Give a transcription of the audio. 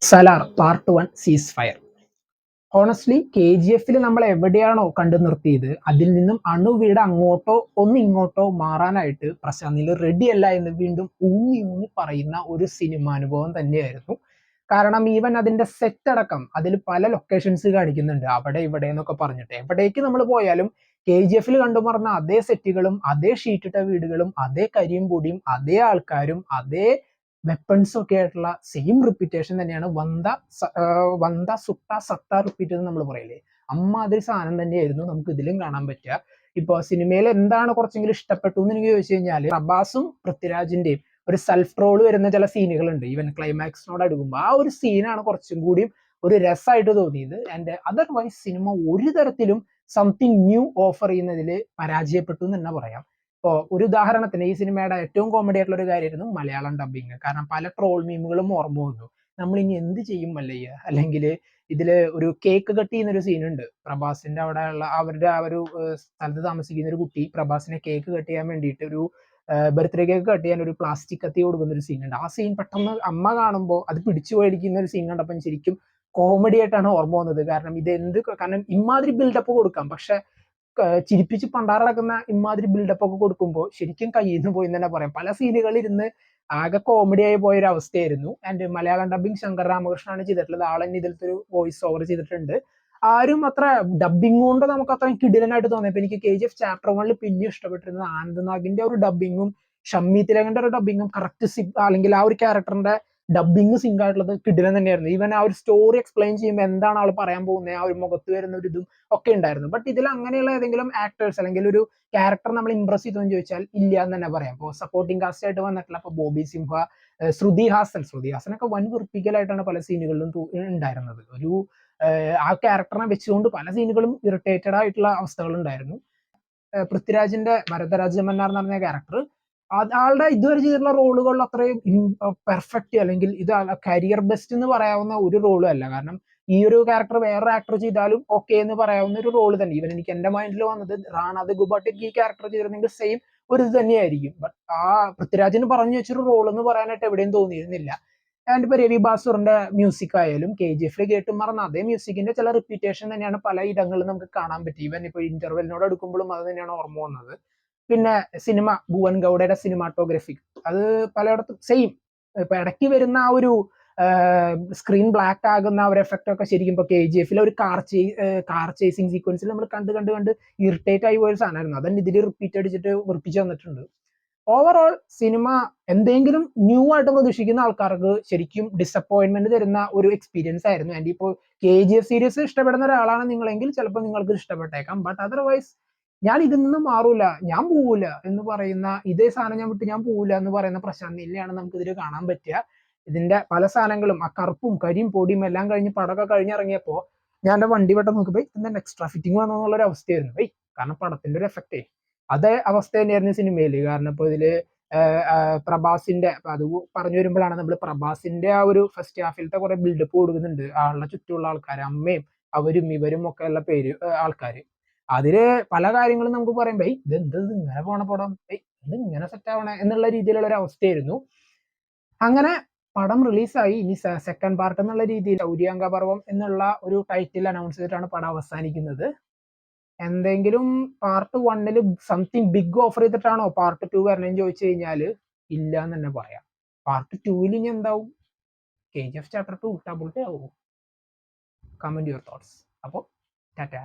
Salaar part 1 സീസ് fire. Honestly KGF നമ്മൾ എവിടെയാണോ കണ്ടു നിർത്തിയത് അതിൽ നിന്നും അണുവീട് അങ്ങോട്ടോ ഒന്ന് ഇങ്ങോട്ടോ മാറാനായിട്ട് പ്രശാന്ത് നീൽ റെഡിയല്ല എന്ന് വീണ്ടും ഊന്നി ഊന്നി പറയുന്ന ഒരു സിനിമാനുഭവം തന്നെയായിരുന്നു. കാരണം ഈവൻ അതിന്റെ സെറ്റ് അടക്കം അതിൽ പല ലൊക്കേഷൻസ് കാണിക്കുന്നുണ്ട്, അവിടെ ഇവിടെ എന്നൊക്കെ പറഞ്ഞിട്ട്. എവിടേക്ക് നമ്മൾ പോയാലും KGF കണ്ടുമറന്ന അതേ സെറ്റുകളും അതേ ഷീറ്റിട്ട വീടുകളും അതേ കരിയും പൊടിയും അതേ ആൾക്കാരും അതേ വെപ്പൺസും ഒക്കെ ആയിട്ടുള്ള സെയിം റിപ്പീറ്റേഷൻ തന്നെയാണ്. വന്ത സുട്ട സത്ത റിപ്പീറ്റ് എന്ന് നമ്മൾ പറയില്ലേ, അമ്മാതിരി സാധനം തന്നെയായിരുന്നു നമുക്ക് ഇതിലും കാണാൻ പറ്റുക. ഇപ്പൊ സിനിമയിൽ എന്താണ് കുറച്ചെങ്കിലും ഇഷ്ടപ്പെട്ടു എന്ന് എനിക്ക് ചോദിച്ചു കഴിഞ്ഞാൽ, പ്രഭാസും പൃഥ്വിരാജിന്റെയും ഒരു സെൽഫ് ട്രോൾ വരുന്ന ചില സീനുകളുണ്ട്. ഈവൻ ക്ലൈമാക്സിനോട് അടുക്കുമ്പോൾ ആ ഒരു സീനാണ് കുറച്ചും കൂടി ഒരു രസമായിട്ട് തോന്നിയത്. ആൻഡ് അതർവൈസ് സിനിമ ഒരു തരത്തിലും സംതിങ് ന്യൂ ഓഫർ ചെയ്യുന്നതിൽ പരാജയപ്പെട്ടു എന്ന് തന്നെ പറയാം. ഇപ്പോ ഒരു ഉദാഹരണത്തിന് ഈ സിനിമയുടെ ഏറ്റവും കോമഡി ആയിട്ടുള്ള ഒരു കാര്യമായിരുന്നു മലയാളം ഡബിങ്. കാരണം പല ട്രോൾ മീമുകളും ഓർമ്മ വന്നു. നമ്മൾ ഇനി എന്ത് ചെയ്യും മല്ലയ്യ, അല്ലെങ്കിൽ ഇതില് ഒരു കേക്ക് കട്ട് ചെയ്യുന്ന ഒരു സീനുണ്ട്. പ്രഭാസിന്റെ അവിടെ ഉള്ള അവരുടെ ആ ഒരു സ്ഥലത്ത് താമസിക്കുന്ന ഒരു കുട്ടി പ്രഭാസിനെ കേക്ക് കട്ട് ചെയ്യാൻ വേണ്ടിയിട്ട് ഒരു ബർത്ത്ഡേ കേക്ക് കട്ട് ചെയ്യാൻ ഒരു പ്ലാസ്റ്റിക് കത്തി കൊടുക്കുന്ന ഒരു സീനുണ്ട്. ആ സീൻ പെട്ടെന്ന് അമ്മ കാണുമ്പോൾ അത് പിടിച്ചു മേടിക്കുന്ന ഒരു സീൻ കണ്ടപ്പോൾ ശരിക്കും കോമഡി ആയിട്ടാണ് ഓർമ്മ വന്നത്. കാരണം ഇമാതിരി ബിൽഡപ്പ് കൊടുക്കാം, പക്ഷെ ചിരിപ്പിച്ച് പണ്ടാറടക്കുന്ന ഇമാതിരി ബിൽഡപ്പ് ഒക്കെ കൊടുക്കുമ്പോൾ ശരിക്കും കയ്യിൽ നിന്ന് പോയി തന്നെ പറയാം. പല സീനുകളിൽ ഇരുന്ന് ആകെ കോമഡി ആയി പോയ ഒരു അവസ്ഥയായിരുന്നു. ആൻഡ് മലയാളം ഡബിങ് ശങ്കർ രാമകൃഷ്ണനാണ് ചെയ്തിട്ടുള്ളത്. ആളെന്നെ ഇതിലത്തെ ഒരു വോയിസ് ഓവർ ചെയ്തിട്ടുണ്ട്. ആരും അത്ര ഡബിങ് കൊണ്ട് നമുക്ക് അത്രയും കിടിലനായിട്ട് തോന്നിയപ്പോൾ എനിക്ക് KGF ചാപ്റ്റർ 1 പിന്നെ ഇഷ്ടപ്പെട്ടിരുന്നത് ആനന്ദ് നാഗിന്റെ ഒരു ഡബിങ്ങും ഷമ്മി തിലകന്റെ ഒരു ഡബിങ്ങും കറക്റ്റ് അല്ലെങ്കിൽ ആ ഒരു ക്യാരക്ടറിന്റെ ഡബിങ് സിങ്ക് ആയിട്ടുള്ളത് കിടിലൻ തന്നെയായിരുന്നു. ഈവൻ ആ ഒരു സ്റ്റോറി എക്സ്പ്ലെയിൻ ചെയ്യുമ്പോൾ എന്താണ് ആൾ പറയാൻ പോകുന്നത്, ആ ഒരു മുഖത്ത് വരുന്ന ഒരു ഇതും ഒക്കെ ഉണ്ടായിരുന്നു. ബട്ട് ഇതിൽ അങ്ങനെയുള്ള ഏതെങ്കിലും ആക്ടേഴ്സ് അല്ലെങ്കിൽ ഒരു ക്യാരക്ടർ നമ്മൾ ഇംപ്രസ് ചെയ്തെന്ന് ചോദിച്ചാൽ ഇല്ല എന്ന് തന്നെ പറയാം. ഇപ്പോൾ സപ്പോർട്ടിംഗ് കാസ്റ്റ് ആയിട്ട് വന്നിട്ടുള്ള ഇപ്പോൾ ബോബി സിംഹ, ശ്രുതി ഹാസനൊക്കെ വൻ വെറുപ്പിക്കലായിട്ടാണ് പല സീനുകളിലും ഉണ്ടായിരുന്നത്. ഒരു ആ ക്യാരക്ടറിനെ വെച്ചുകൊണ്ട് പല സീനുകളും ഇറിറ്റേറ്റഡ് ആയിട്ടുള്ള അവസ്ഥകൾ ഉണ്ടായിരുന്നു. പൃഥ്വിരാജിന്റെ ഭരതരാജമന്നാർ എന്ന് പറഞ്ഞ ക്യാരക്ടർ ആളുടെ ഇതുവരെ ചെയ്തിട്ടുള്ള റോളുകളിൽ അത്രയും പെർഫെക്റ്റ് അല്ലെങ്കിൽ ഇത് കരിയർ ബെസ്റ്റ് എന്ന് പറയാവുന്ന ഒരു റോളും അല്ല. കാരണം ഈ ഒരു ക്യാരക്ടർ വേറൊരു ആക്ടർ ചെയ്താലും ഓക്കെ എന്ന് പറയാവുന്ന ഒരു റോൾ തന്നെ. ഈവൻ എനിക്ക് എന്റെ മൈൻഡിൽ വന്നത് റാണ ദഗുബാട്ടിക്ക് ഈ ക്യാരക്ടർ ചെയ്തിരുന്നെങ്കിൽ സെയിം ഒരു ഇത് തന്നെയായിരിക്കും. ബട്ട് ആ പൃഥ്വിരാജിന് പറഞ്ഞു വെച്ചൊരു റോൾ എന്ന് പറയാനായിട്ട് എവിടെയും തോന്നിയിരുന്നില്ല. ആൻഡ് ഇപ്പൊ രവി ബാസുറിന്റെ മ്യൂസിക് ആയാലും KGF കേട്ടും മറന്ന അതേ മ്യൂസിക്കിന്റെ ചില റിപ്പീറ്റേഷൻ തന്നെയാണ് പല ഇടങ്ങളിലും നമുക്ക് കാണാൻ പറ്റും. ഈവൻ ഇപ്പൊ ഇന്റർവെലിനോട് എടുക്കുമ്പോഴും അത് തന്നെയാണ് ഓർമ്മ വന്നത്. പിന്നെ സിനിമ ഭുവൻ ഗൗഡയുടെ സിനിമാറ്റോഗ്രഫി അത് പലയിടത്തും സെയിം. ഇപ്പൊ ഇടയ്ക്ക് വരുന്ന ആ ഒരു സ്ക്രീൻ ബ്ലാക്ക് ആകുന്ന ഒരു എഫക്റ്റ് ഒക്കെ ശരിക്കും ഇപ്പൊ KGF ഒരു കാർ ചേസിങ് സീക്വൻസിൽ നമ്മൾ കണ്ട് ഇറിറ്റേറ്റ് ആയി പോയൊരു സാധനമായിരുന്നു. അതന്നെ ഇതിൽ റിപ്പീറ്റ് അടിച്ചിട്ട് വെറുപ്പിച്ച് വന്നിട്ടുണ്ട്. ഓവറോൾ സിനിമ എന്തെങ്കിലും ന്യൂ ആയിട്ട് പ്രതീക്ഷിക്കുന്ന ആൾക്കാർക്ക് ശരിക്കും ഡിസപ്പോയിന്റ്മെന്റ് തരുന്ന ഒരു എക്സ്പീരിയൻസ് ആയിരുന്നു. ആൻഡ് ഇപ്പോൾ KGF സീരീസ് ഇഷ്ടപ്പെടുന്ന ഒരാളാണ് നിങ്ങളെങ്കിൽ ചിലപ്പോൾ നിങ്ങൾക്ക് ഇഷ്ടപ്പെട്ടേക്കാം. ബട്ട് അതർവൈസ് ഞാൻ ഇതിൽ നിന്ന് മാറൂല, ഞാൻ പോവൂല എന്ന് പറയുന്ന, ഇതേ സാധനം ഞാൻ വിട്ട് ഞാൻ പോവൂല എന്ന് പറയുന്ന പ്രശാന്ത് നീലിനെയാണ് നമുക്ക് ഇതിൽ കാണാൻ പറ്റുക. ഇതിന്റെ പല സാധനങ്ങളും ആ കറുപ്പും കരിയും പൊടിയും എല്ലാം കഴിഞ്ഞ് പടമൊക്കെ കഴിഞ്ഞിറങ്ങിയപ്പോൾ ഞാൻ എന്റെ വണ്ടി വെട്ടം നോക്കിയപ്പോൾ എന്താ എക്സ്ട്രാ ഫിറ്റിംഗ് വന്നോ എന്നുള്ളൊരു അവസ്ഥയായിരുന്നു. കാരണം പടത്തിന്റെ ഒരു എഫക്റ്റേ അതേ അവസ്ഥ തന്നെയായിരുന്നു സിനിമയിൽ. കാരണം ഇപ്പൊ ഇതില് പ്രഭാസിന്റെ അത് പറഞ്ഞു വരുമ്പോഴാണ് നമ്മൾ പ്രഭാസിന്റെ ആ ഒരു ഫസ്റ്റ് ഹാഫിലത്തെ കുറെ ബിൽഡപ്പ് കൊടുക്കുന്നുണ്ട്. ആളുടെ ചുറ്റുമുള്ള ആൾക്കാർ, അമ്മയും അവരും ഇവരും ഒക്കെ ഉള്ള ആൾക്കാര്. അതില് പല കാര്യങ്ങളും നമുക്ക് പറയുമ്പോ ഇത് ഇങ്ങനെ പോണ പടം, ഇത് ഇങ്ങനെ സെറ്റ് ആവണേ എന്നുള്ള രീതിയിലുള്ള ഒരു അവസ്ഥയായിരുന്നു. അങ്ങനെ പടം റിലീസായി. ഇനി സെക്കൻഡ് പാർട്ട് എന്നുള്ള രീതിയിൽ ഔര്യാങ്ക പർവം എന്നുള്ള ഒരു ടൈറ്റിൽ അനൗൺസ് ചെയ്തിട്ടാണ് പടം അവസാനിക്കുന്നത്. എന്തെങ്കിലും പാർട്ട് 1 സംതിങ് ബിഗ് ഓഫർ ചെയ്തിട്ടാണോ പാർട്ട് 2 വരണമെന്ന് ചോദിച്ചു കഴിഞ്ഞാൽ ഇല്ല എന്ന് തന്നെ പറയാം. പാർട്ട് 2 ഇനി എന്താവും? KGF ചാപ്റ്റർ 2 ഡബിൾ ആവും? Comment your thoughts. അപ്പോൾ ടാറ്റ.